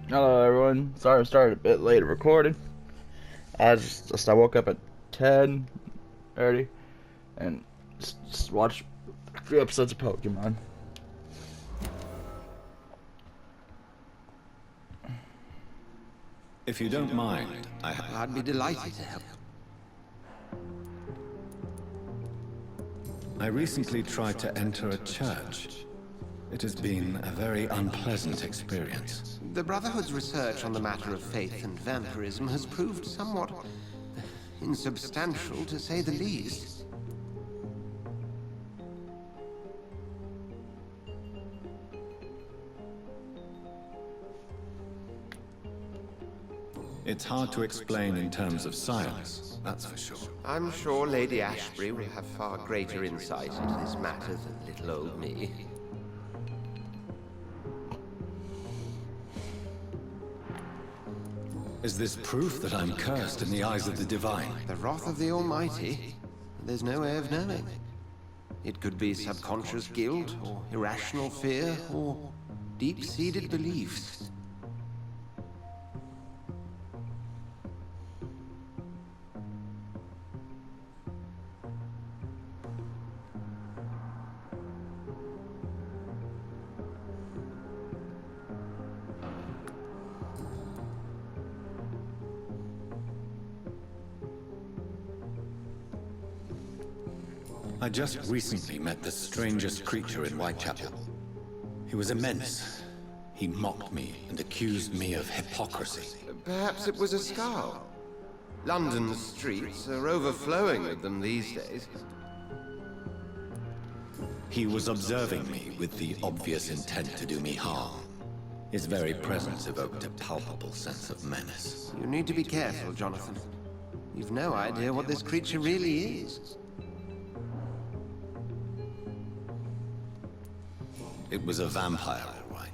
Hello, everyone. Sorry I started a bit late recording. I woke up at 10:30 and just watched a few episodes of Pokemon. If you don't mind, I'd be delighted to help. I recently tried to enter a church. It has been a very unpleasant experience. The Brotherhood's research on the matter of faith and vampirism has proved somewhat insubstantial, to say the least. It's hard to explain in terms of science, that's for sure. I'm sure Lady Ashbury will have far greater insight into this matter than little old me. Is this proof that I'm cursed in the eyes of the divine? The wrath of the Almighty? There's no way of knowing. It could be subconscious guilt, or irrational fear, or deep-seated beliefs. I just recently met the strangest creature in Whitechapel. He was immense. He mocked me and accused me of hypocrisy. Perhaps it was a skull. London's streets are overflowing with them these days. He was observing me with the obvious intent to do me harm. His very presence evoked a palpable sense of menace. You need to be careful, Jonathan. You've no idea what this creature really is. It was a vampire, all right.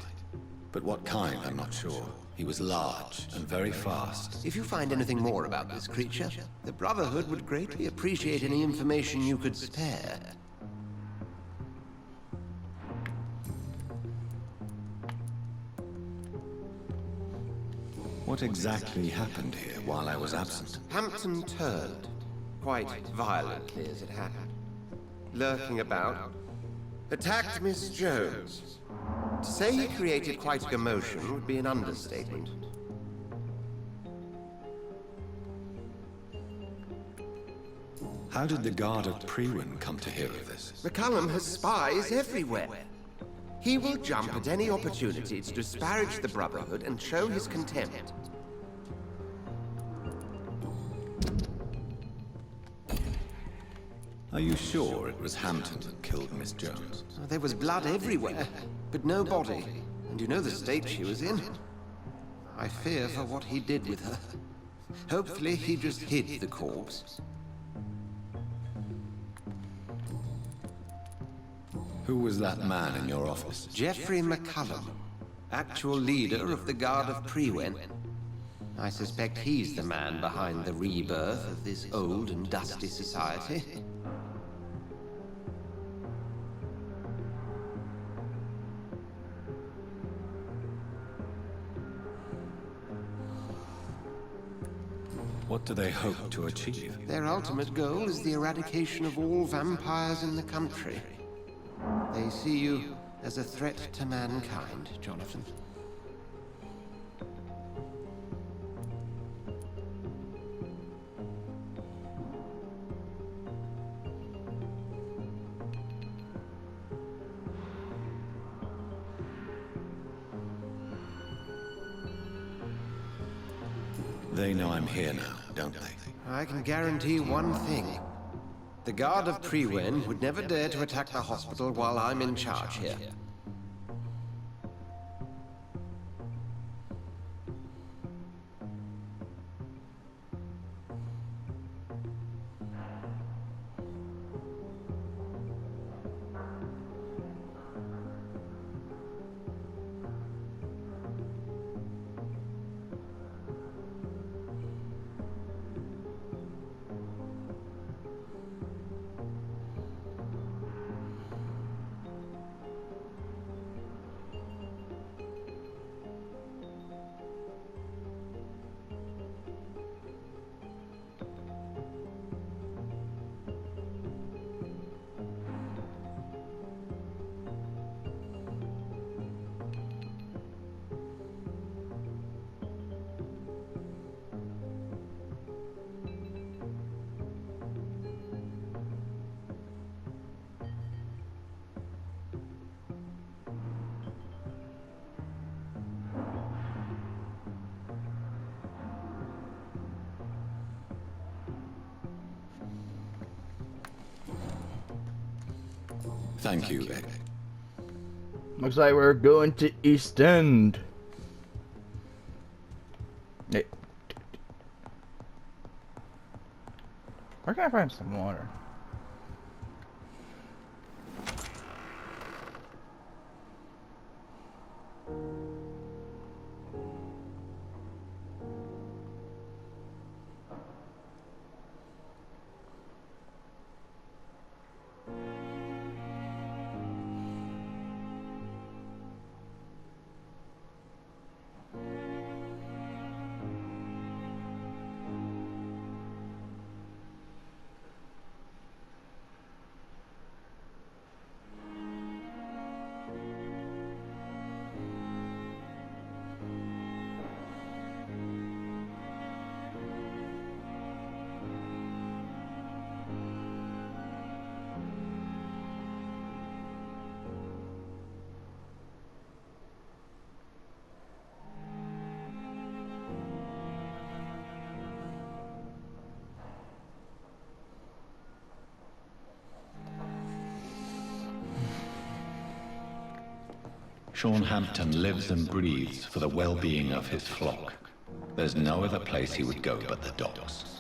But what kind, I'm not sure. He was large and very fast. If you find anything more about this creature, the Brotherhood would greatly appreciate any information you could spare. What exactly happened here while I was absent? Hampton turned, quite violently as it happened. Lurking about, attacked Miss Jones. To say he created quite a commotion would be an understatement. How did the Guard of Prewin come to hear of this? McCullum has spies everywhere. He will jump at any opportunity to disparage the Brotherhood and show his contempt. Are you sure it was Hampton that killed Miss Jones? There was blood everywhere, but no body. And you know the state she was in. I fear for what he did with her. Hopefully he just hid the corpse. Who was that man in your office? Geoffrey McCullum, actual leader of the Guard of Prewin. I suspect he's the man behind the rebirth of this old and dusty society. What do they hope to achieve? Their ultimate goal is the eradication of all vampires in the country. They see you as a threat to mankind, Jonathan. They know I'm here now, don't they? I can guarantee one thing. The Guard of Prewin would never dare to attack the hospital while I'm in charge here. Thank you, Ed. Looks like we're going to East End. Hey. Where can I find some water? Sean Hampton lives and breathes for the well-being of his flock. There's no other place he would go but the docks.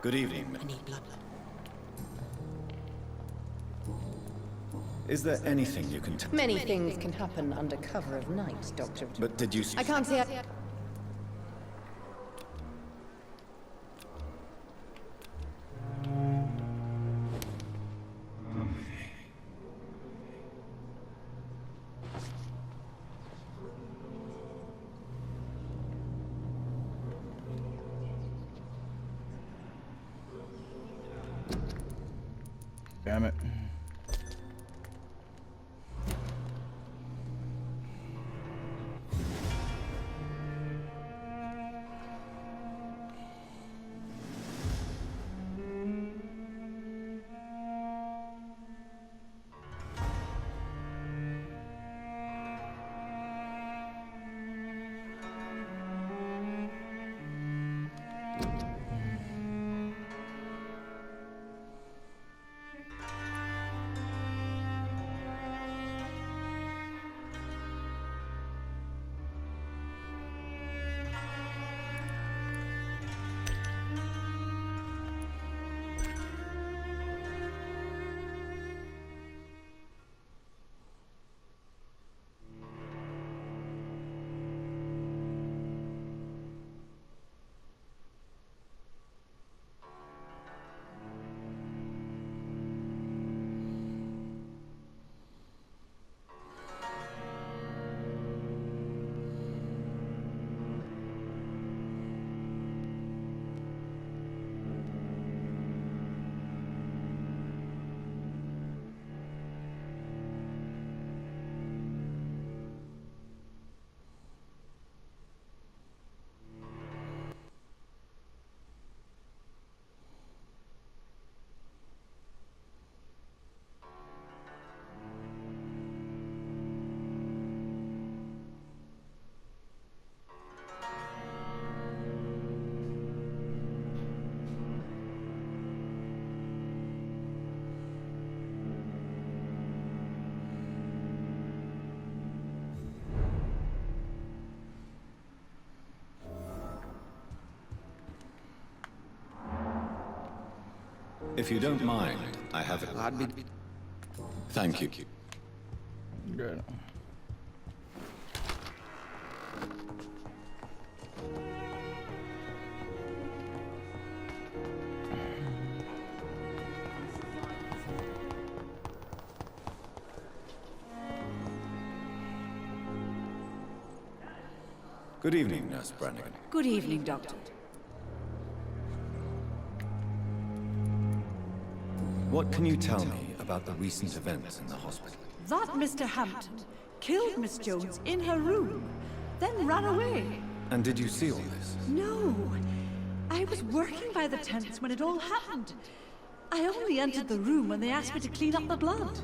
Good evening. I need blood. Is there anything you can tell? Many things can happen under cover of night, Doctor. But did you... I can't say Damn it. If you don't mind, I have... I'd be... Thank you. Good. Good evening, Nurse Brannigan. Good evening, Doctor. What can you tell me about the recent events in the hospital? That Mr. Hampton killed Miss Jones in her room, then ran away. And did you see all this? No. I was working by the tents when it all happened. I only entered the room when they asked me to clean up the blood.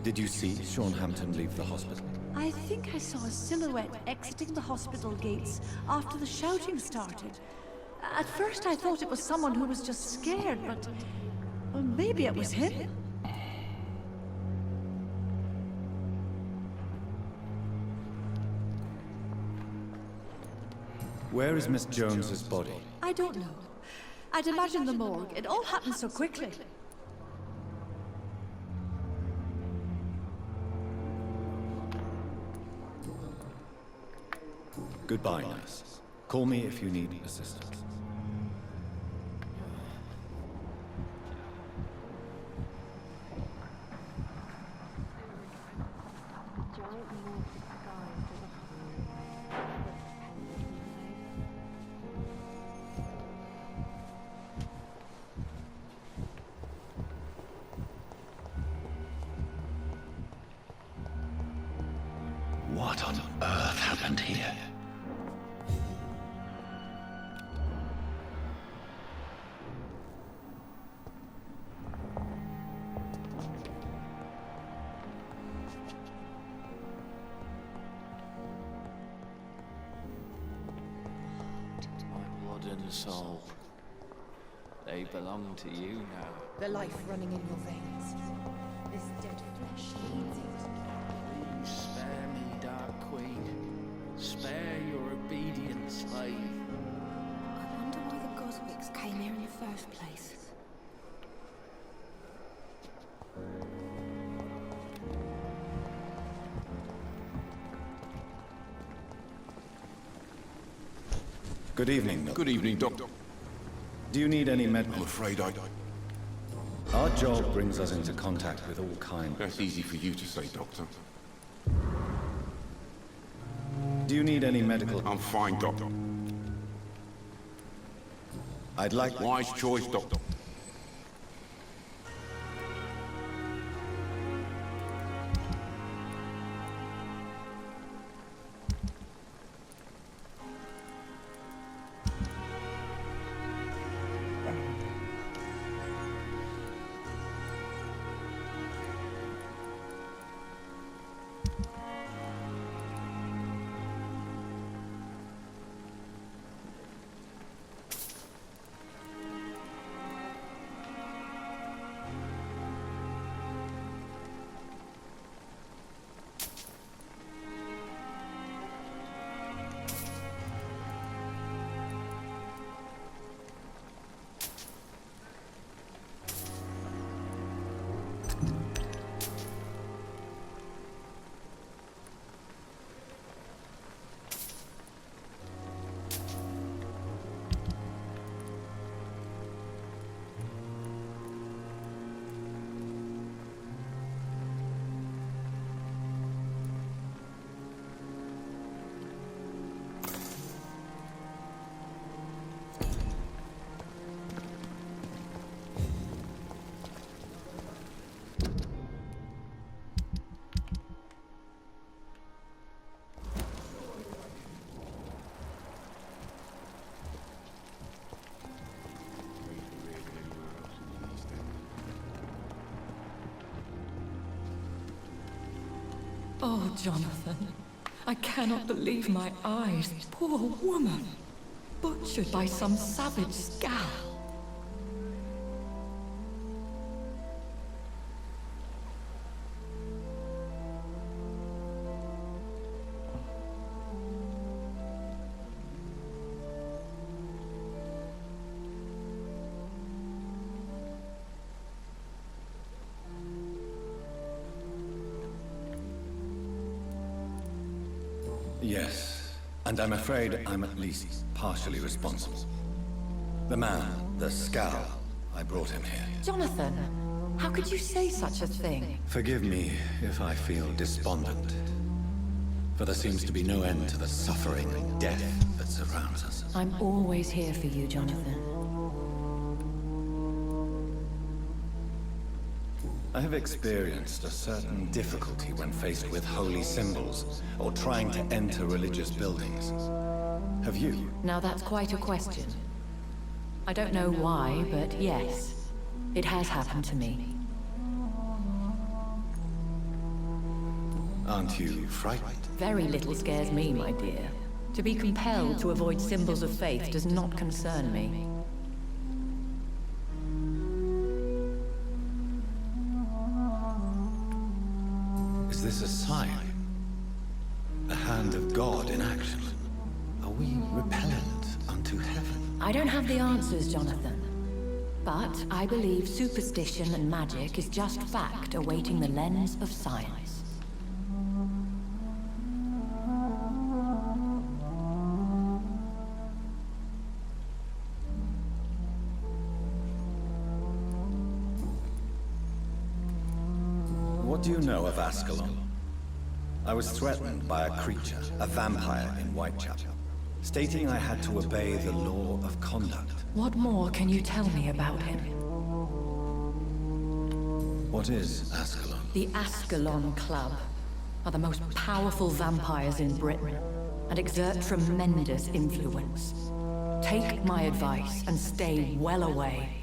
Did you see Sean Hampton leave the hospital? I think I saw a silhouette exiting the hospital gates after the shouting started. At first I thought it was someone who was just scared, but... well, maybe it was him. Where is Miss Jones's body? I don't know. I'd imagine the morgue. It all happened so quickly. Goodbye, nurse. Call me if you need assistance. What on earth happened here? My blood and soul. They belong to you now. The life running in your veins. This dead flesh needs it. Please spare me, Dark Queen. Spare your obedient slave. I wonder why the Goswicks came here in the first place. Good evening, Doctor. Good evening, Doctor. Do you need any I'm medical? afraid I... Our job brings us into contact with all kinds. That's easy for you to say, Doctor. Do you need any medical? I'm fine, Doctor. I'd like... Wise choice, Doctor. Oh, Jonathan, I cannot believe my eyes. Poor woman, butchered by some savage scowl. Yes, and I'm afraid I'm at least partially responsible. The man, the scowl, I brought him here. Jonathan, how could you say such a thing? Forgive me if I feel despondent. For there seems to be no end to the suffering and death that surrounds us. I'm always here for you, Jonathan. I have experienced a certain difficulty when faced with holy symbols or trying to enter religious buildings. Have you? Now that's quite a question. I don't know why, but yes, it has happened to me. Aren't you frightened? Very little scares me, my dear. To be compelled to avoid symbols of faith does not concern me. Is this a sign? A hand of God in action? Are we repellent unto heaven? I don't have the answers, Jonathan. But I believe superstition and magic is just fact awaiting the lens of science. What do you know of Ascalon? I was threatened by a creature, a vampire in Whitechapel, stating I had to obey the law of conduct. What more can you tell me about him? What is Ascalon? The Ascalon Club are the most powerful vampires in Britain and exert tremendous influence. Take my advice and stay well away.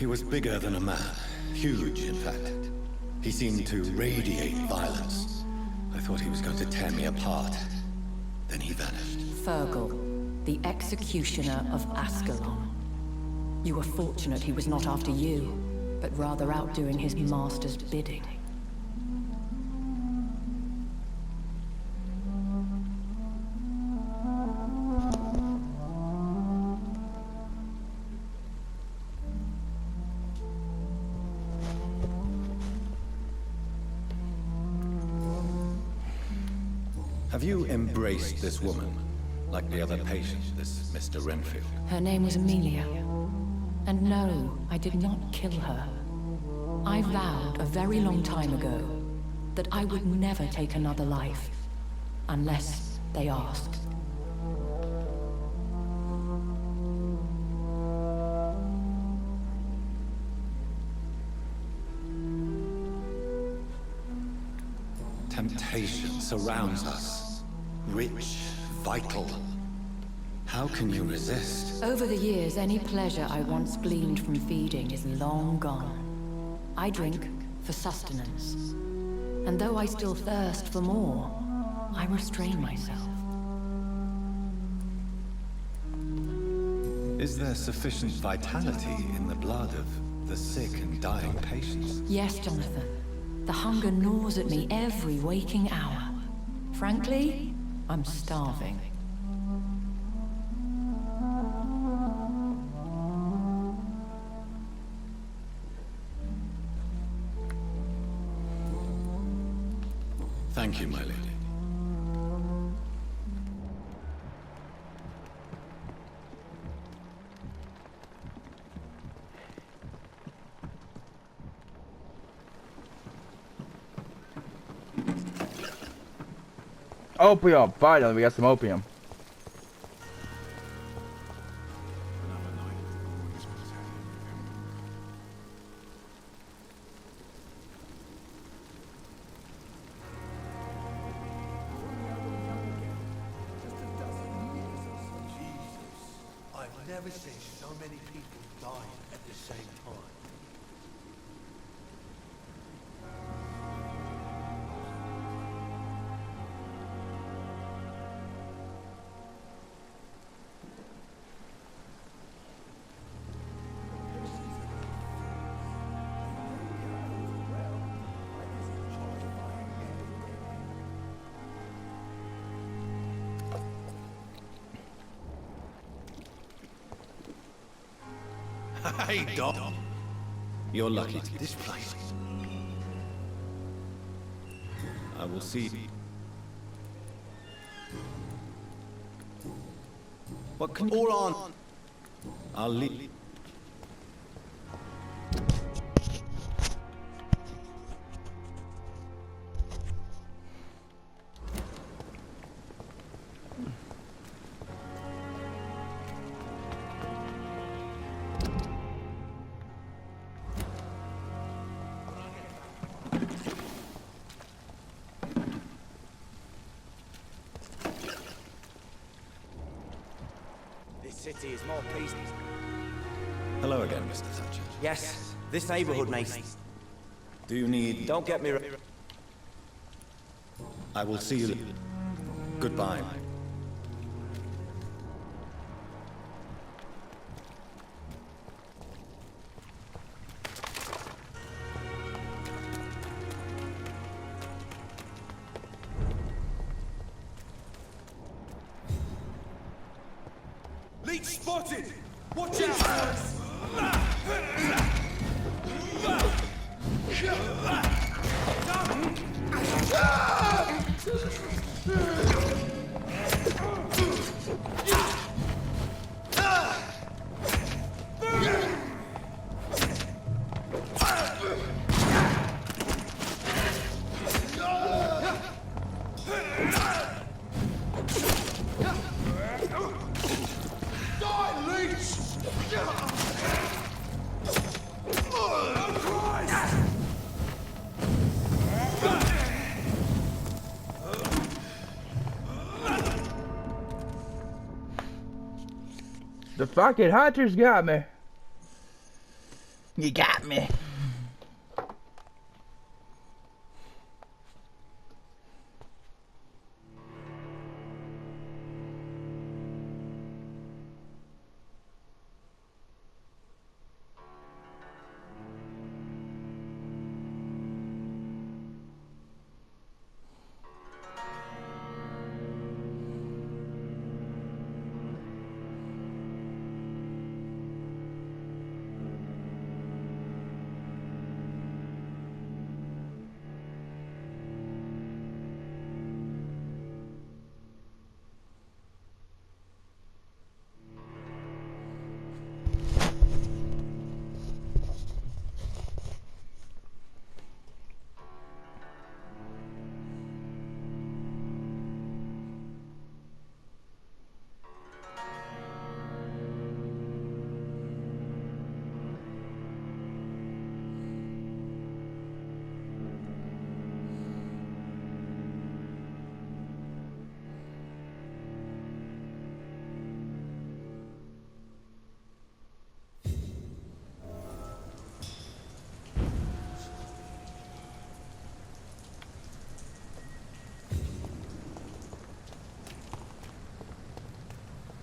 He was bigger than a man. Huge, in fact. He seemed to radiate violence. I thought he was going to tear me apart. Then he vanished. Fergal, the executioner of Ascalon. You were fortunate he was not after you, but rather out doing his master's bidding. Have you embraced this woman, like the other patient, this Mr. Renfield? Her name was Amelia. And no, I did not kill her. I vowed a very long time ago that I would never take another life, unless they asked. Temptation surrounds us. Rich, vital. How can you resist? Over the years, any pleasure I once gleaned from feeding is long gone. I drink for sustenance. And though I still thirst for more, I restrain myself. Is there sufficient vitality in the blood of the sick and dying patients? Yes, Jonathan. The hunger gnaws at me every waking hour. Frankly, I'm starving. Thank you, my lady. Opium! Finally, we got some opium. I've never seen so many people die at the same time. Hey, Doc. You're lucky to This place. I will see. What can all on? I'll leave. City is more peaceful. Hello again, Mr. Thatcher. Yes, this neighborhood makes... Do you need... Don't get me wrong. I will see you... Goodbye. Leech spotted! Watch out! The fucking hunters got me. You got me.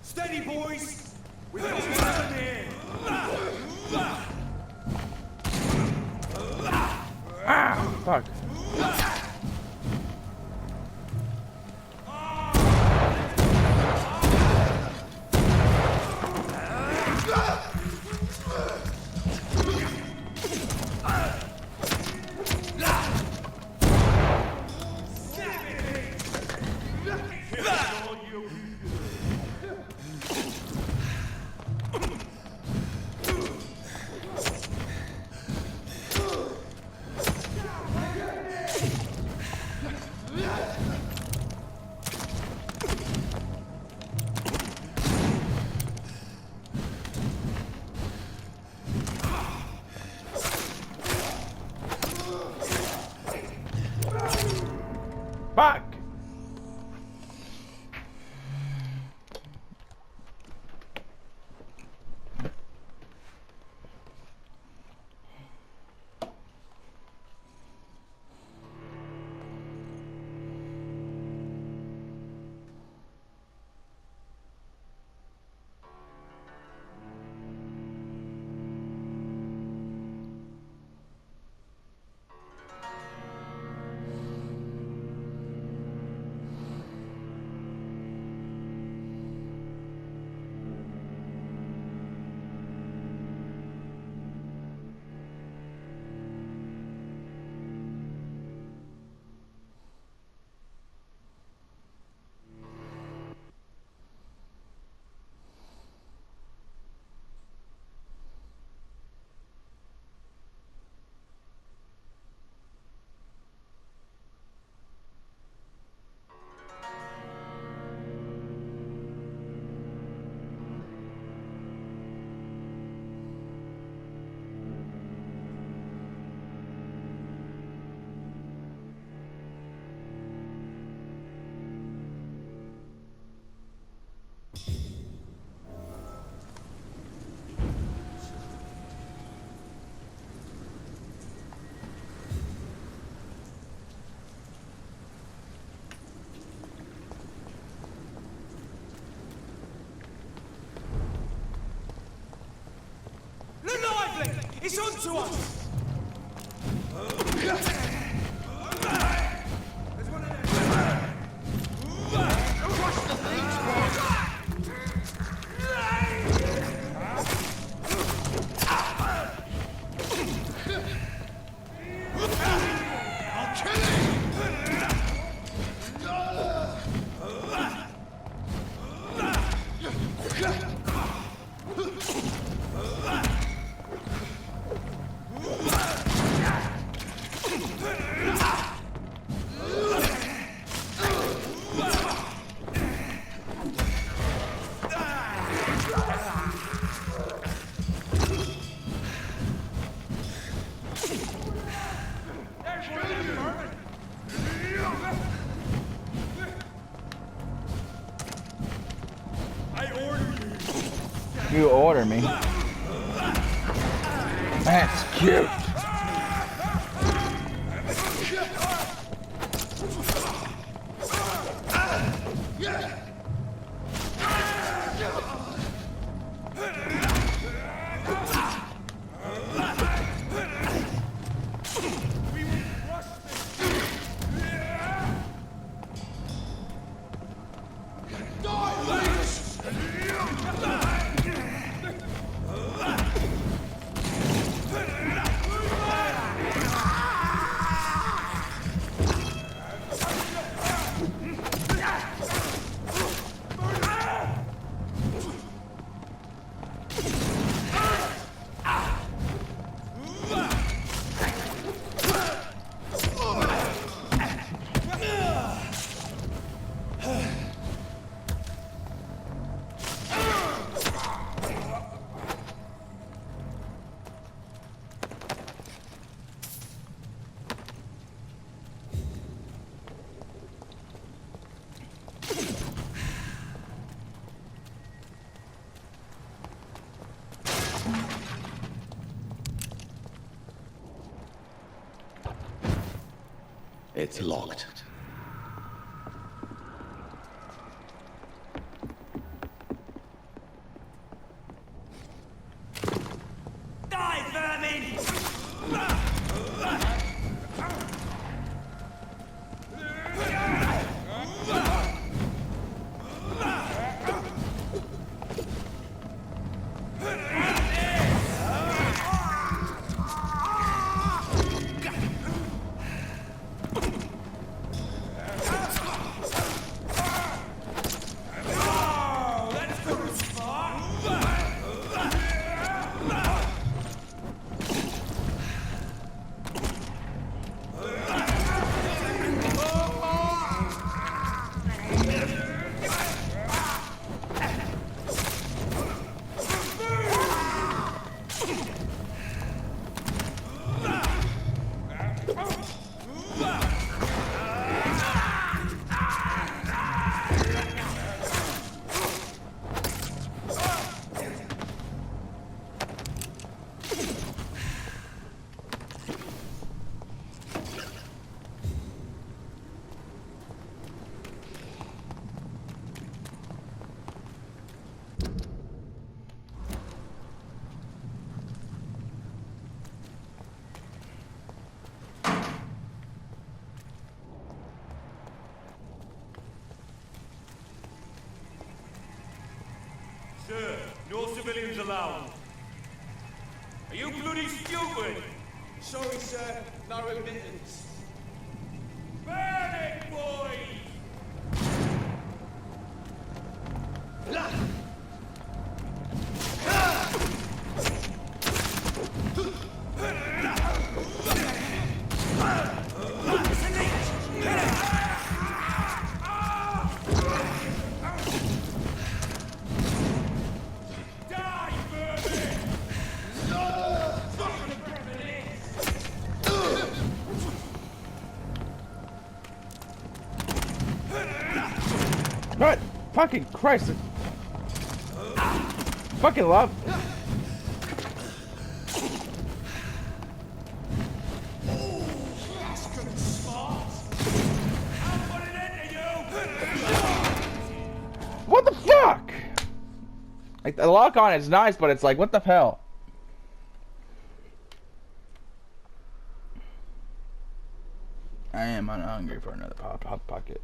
Steady, boys! We've got to turn here! Ah, fuck. It's onto us! You order me. That's cute. It's locked. Die, vermin! Sir, no civilians allowed. Are you bloody stupid? Sorry, sir. No admittance. Burn it, boys! What? Fucking Christ. Fucking love. What the fuck? Like, the lock on is nice, but it's like, what the hell? I am hungry for another hot pocket.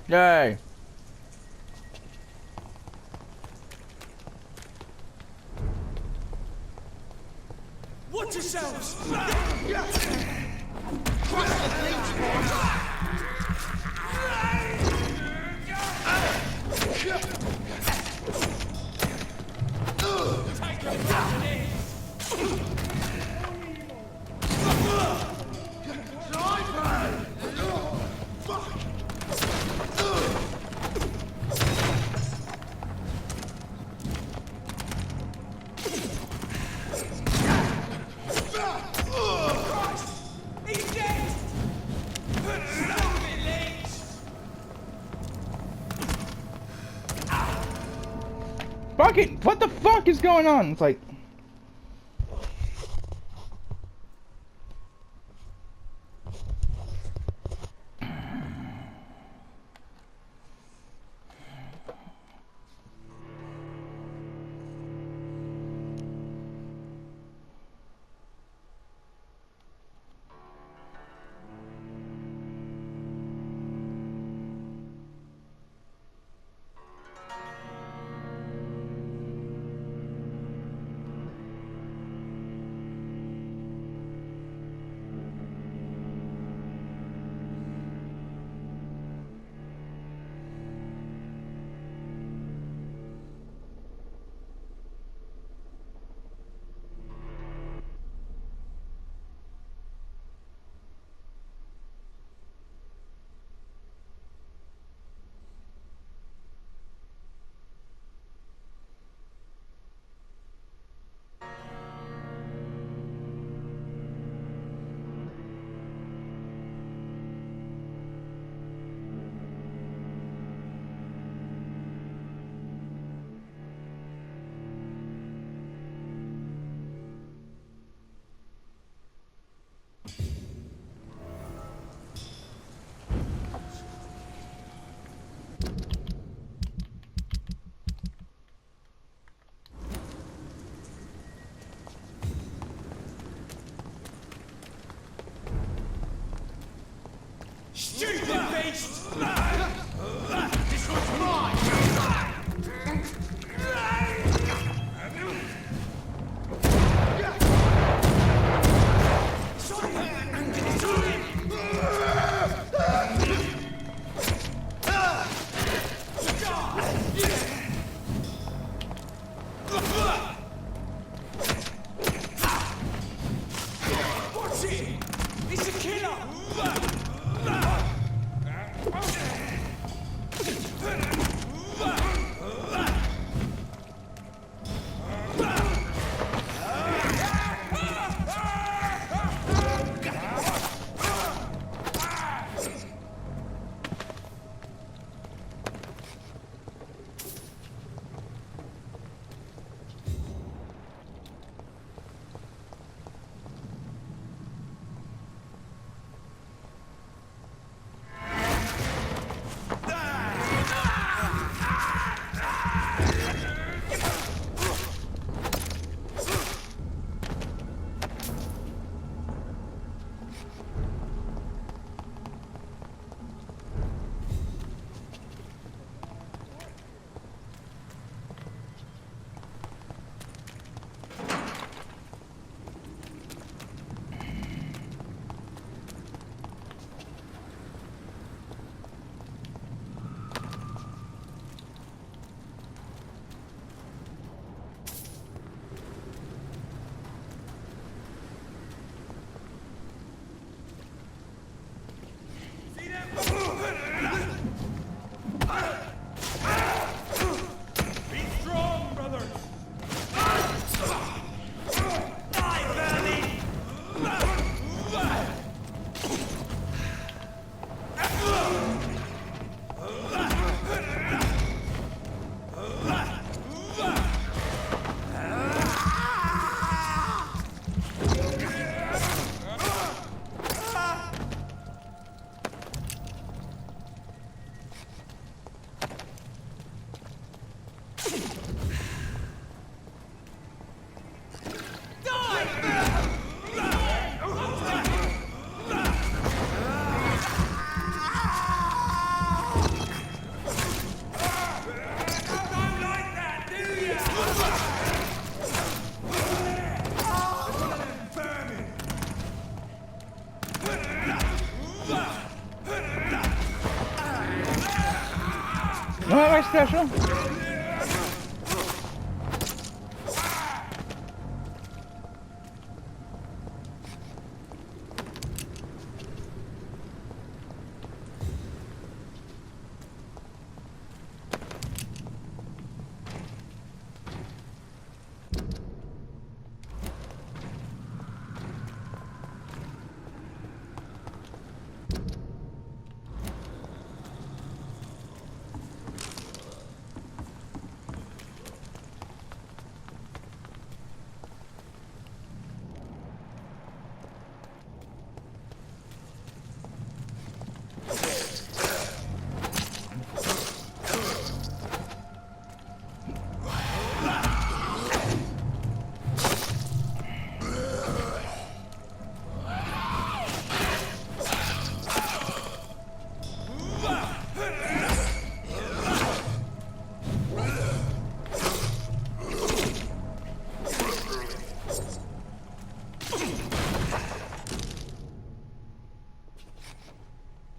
Yay! Watch yourselves! Fucking, what the fuck is going on? It's like... Stupid beast! This one's mine! Watch it! It's a killer! special?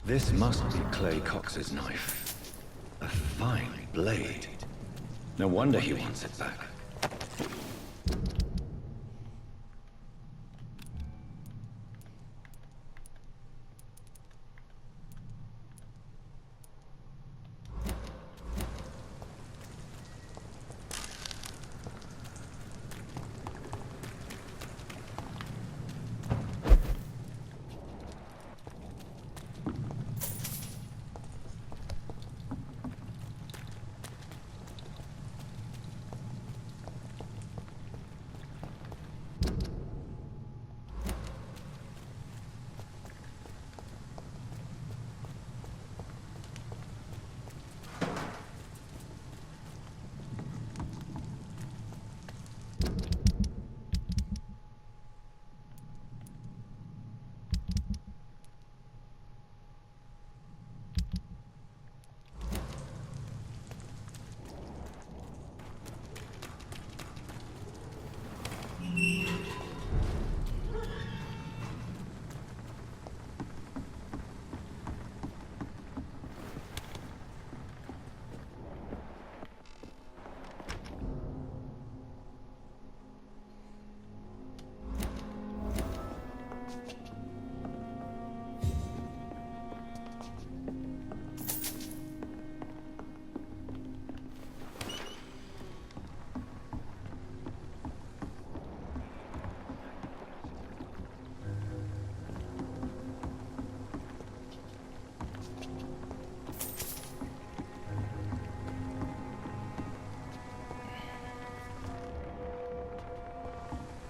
This must be Clay Cox's knife. A fine blade. No wonder he wants it back.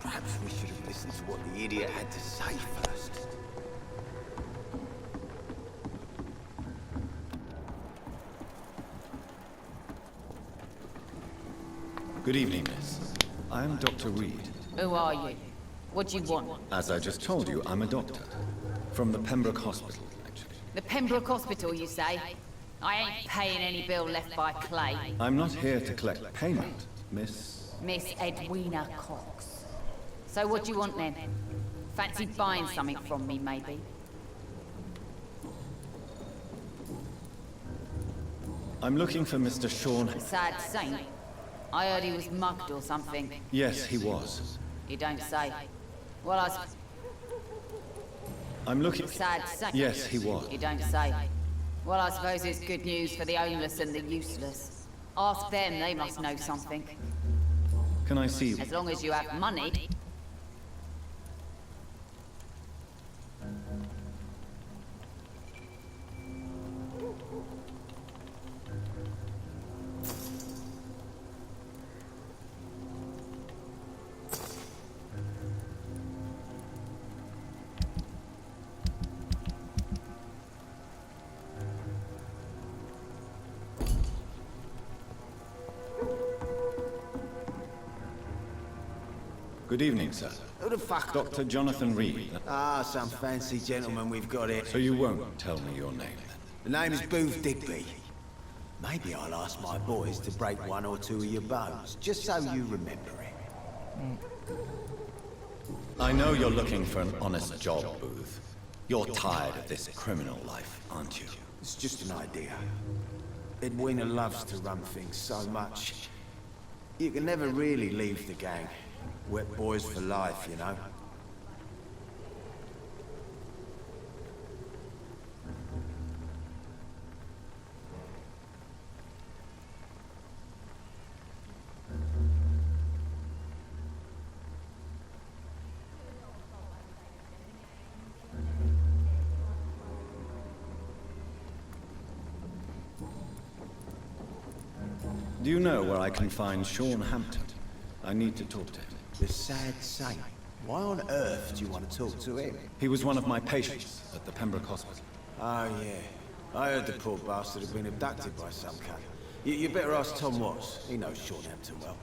Perhaps we should have listened to what the idiot had to say first. Good evening, miss. I'm Dr. Reed. Who are you? What do you want? As I just told you, I'm a doctor. From the Pembroke Hospital, actually. The Pembroke Hospital, you say? I ain't paying any bill left by Clay. I'm not here to collect payment, Miss... Miss Edwina Cox. So what do you want then? Fancy buying something from me, maybe? I'm looking for Mr. Sean... Sad saint. I heard he was mugged or something. Yes, he was. You don't say. Well, I'm looking... Sad saint. Yes, he was. You don't say. Well, I suppose it's good news for the homeless and the useless. Ask them, they must know something. Can I see... As long as you have money. Good evening, sir. Who the fuck? Dr. Jonathan Reed. Ah, some fancy gentleman we've got here. So you won't tell me your name, then? The name is Booth Digby. Maybe I'll ask my boys to break one or two of your bones, just so you remember it. I know you're looking for an honest job, Booth. You're tired of this criminal life, aren't you? It's just an idea. Edwina loves to run things so much. You can never really leave the gang. Wet boys for life, you know. Do you know where I can find Sean Hampton? I need to talk to him. The sad saint. Why on earth do you want to talk to him? He was one of my patients at the Pembroke Hospital. Oh, yeah. I heard the poor bastard had been abducted by some cunt. You better ask Tom Watts. He knows Sean Hampton well.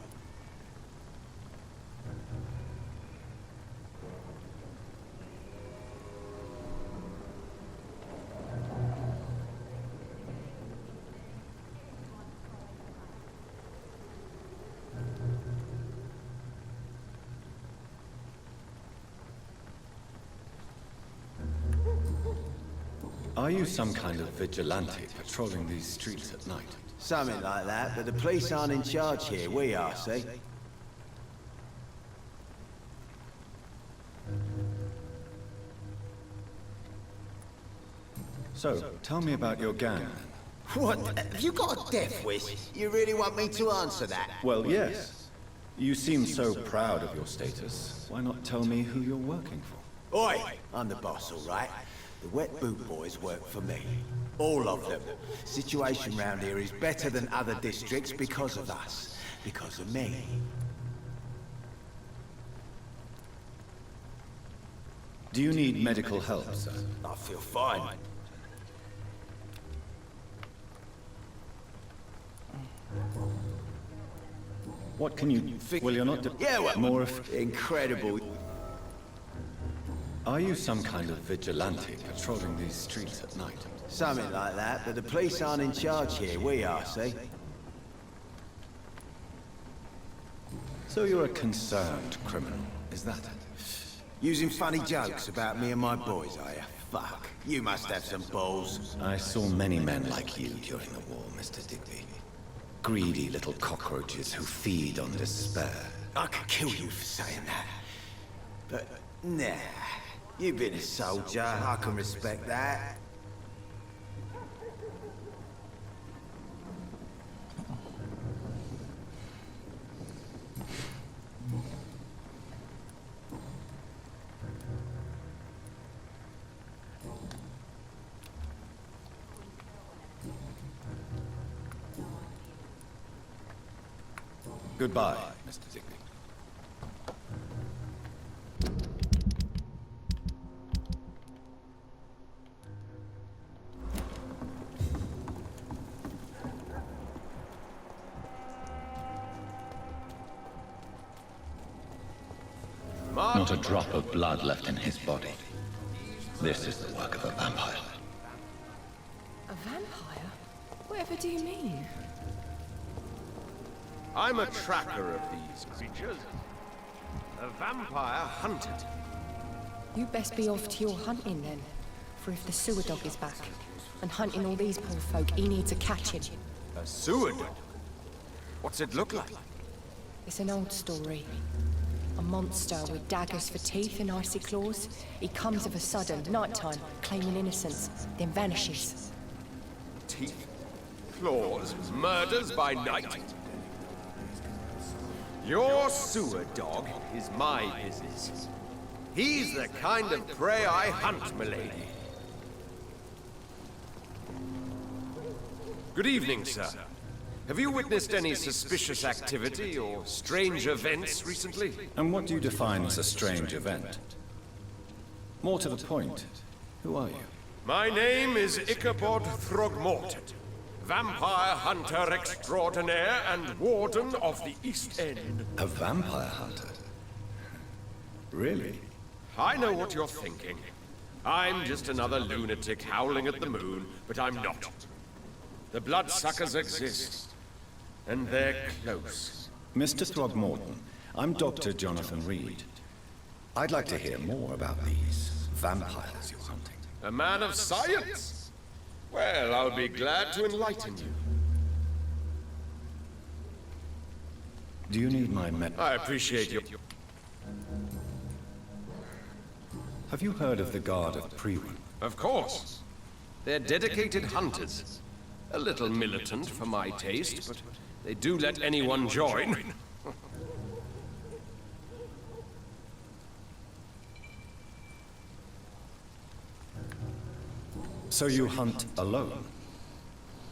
Are you some kind of vigilante patrolling these streets at night? Something like that, but the police aren't in charge here. We are, see? So, tell me about your gang, then. What? Have you got a death wish? You really want me to answer that? Well, yes. You seem so proud of your status. Why not tell me who you're working for? Oi! I'm the boss, all right? The Wet Boot Boys work for me. All of them. Situation round here is better than other districts because of us. Because of me. Do you need medical help, sir? I feel fine. What can you... Well, you're not... Yeah, well... More of... Incredible. Are you some kind of vigilante patrolling these streets at night? Something like that, but the police aren't in charge here. We are, see? So you're a concerned criminal, is that it? Using funny jokes about me and my boys, are you? Fuck. You must have some balls. I saw many men like you during the war, Mr. Digby. Greedy little cockroaches who feed on despair. I could kill you for saying that. But, nah. You've been a soldier. I can respect that. Goodbye, Mr. Digby. Not a drop of blood left in his body. This is the work of a vampire. A vampire? Whatever do you mean? I'm a tracker of these creatures. A vampire hunted. You best be off to your hunting then. For if the sewer dog is back, and hunting all these poor folk, he needs a catching. A sewer dog? What's it look like? It's an old story. A monster with daggers for teeth and icy claws. He comes of a sudden, nighttime, claiming innocence, then vanishes. Teeth, claws, murders by night. Your sewer dog is my business. He's the kind of prey I hunt, milady. Good evening, sir. Have you witnessed any suspicious activity or strange events recently? And what do you define as a strange event? More to the point, who are you? My name is Ichabod Throgmorton, vampire hunter extraordinaire and warden of the East End. A vampire hunter? Really? I know what you're thinking. I'm just another lunatic howling at the moon, but I'm not. The bloodsuckers exist. And they're close. Mr. Throgmorton, I'm Dr. Jonathan Reed. I'd like to hear more about these vampires you're hunting. A man of science? Well, I'll be glad to enlighten you. Do you need my med? I appreciate you. Have you heard of the Guard of Priwen? Of course. They're dedicated hunters. A little militant for my taste, but they do let anyone join. So you hunt alone?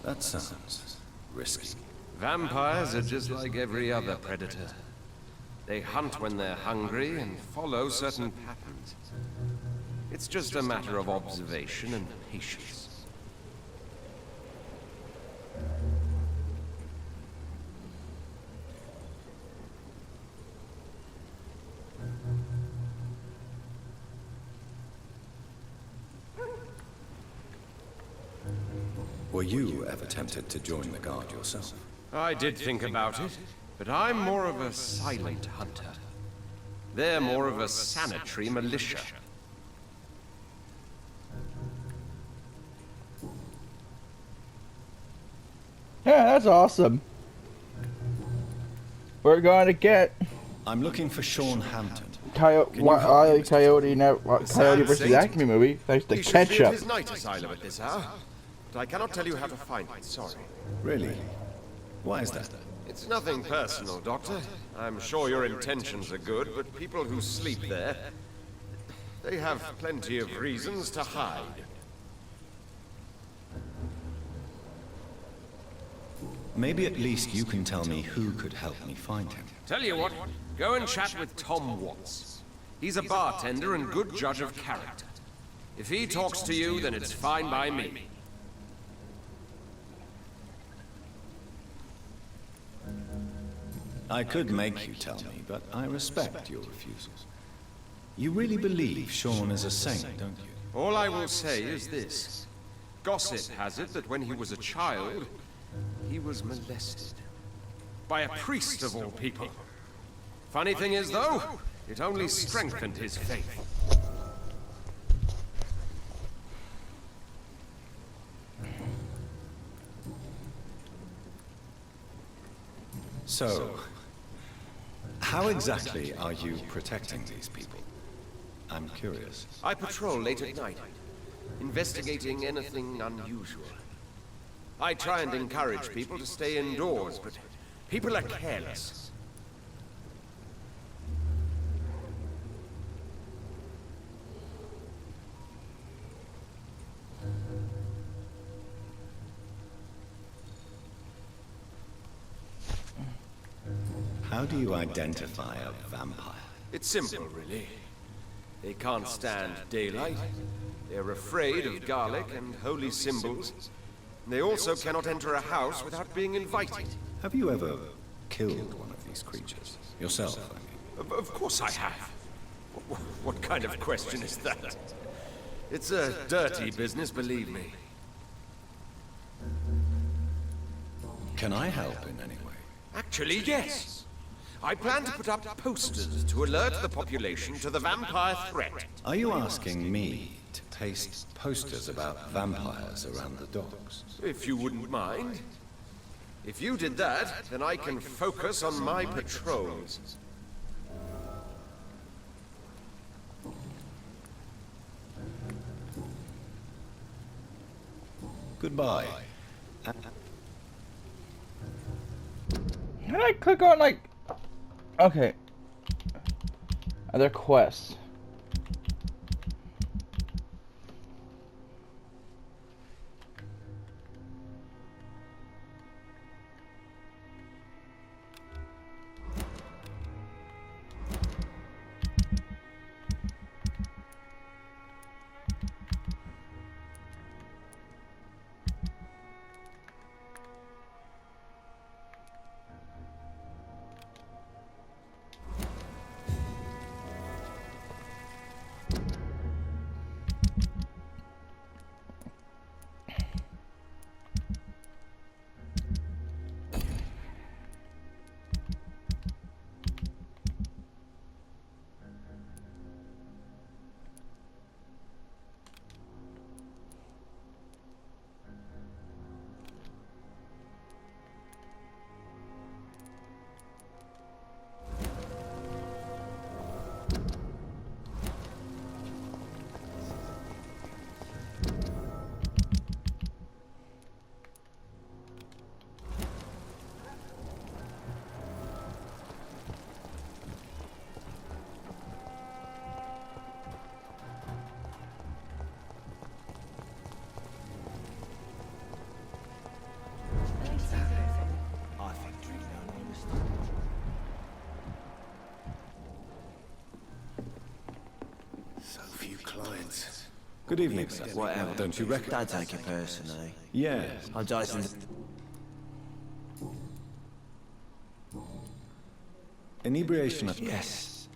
That sounds risky. Vampires are just like every other predator. They hunt when they're hungry and follow certain patterns. It's just a matter of observation and patience. Were you ever tempted to join the Guard yourself? I did think about it, but I'm more of a silent hunter. They're more of a sanitary militia. Yeah, that's awesome. We're going to get I'm looking for Sean Hampton. Coyote versus Acme movie thanks to He should be at ketchup. his night asylum at this hour, but I cannot tell you how to find it. Sorry. Really? Why is that? It's nothing personal, Doctor. I'm sure your intentions are good, but people who sleep there, they have plenty of reasons to hide. Maybe at least you can tell me who could help me find him. Tell you what, go and chat with Tom Watts. He's a bartender and good judge of character. If he talks to you, then it's fine by me. I could make you tell me, but I respect your refusal. You really believe Sean is a saint, don't you? All I will say is this. Gossip has it that when he was a child, he was molested. By a priest of all people. Funny thing is, though, it only strengthened his faith. So, how exactly are you protecting these people? I'm curious. I patrol late at night, investigating anything unusual. I try and encourage people to stay indoors, but people are careless. How do you identify a vampire? It's simple, really. They can't stand daylight. They're afraid of garlic and holy symbols. They also cannot enter a house without being invited. Have you ever killed one of these creatures? Yourself, I mean. Of course I have. What kind of question is that? It's a dirty business, believe me. Can I help in any way? Actually, yes. I plan to put up posters to alert the population to the vampire threat. Are you asking me to paste posters about vampires around the docks? If you wouldn't mind. If you did that, then I can focus on my patrols. Goodbye. Can I click on, like... Okay. Other quests. clients. Good evening, sir. Whatever. Don't you reckon? Don't take it personally. Yes. I'm Jason. Inebriation. Yes.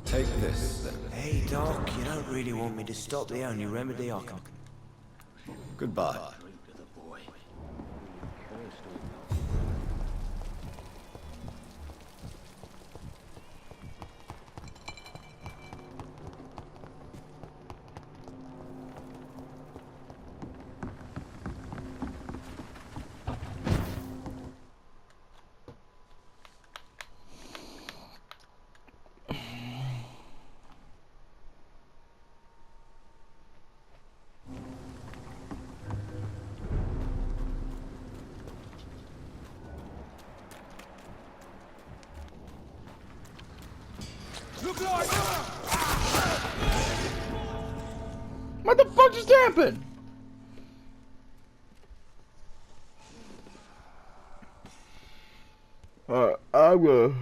Take this, then. Hey, Doc, you don't really want me to stop the only remedy I can... Goodbye. What the fuck just happened? I will.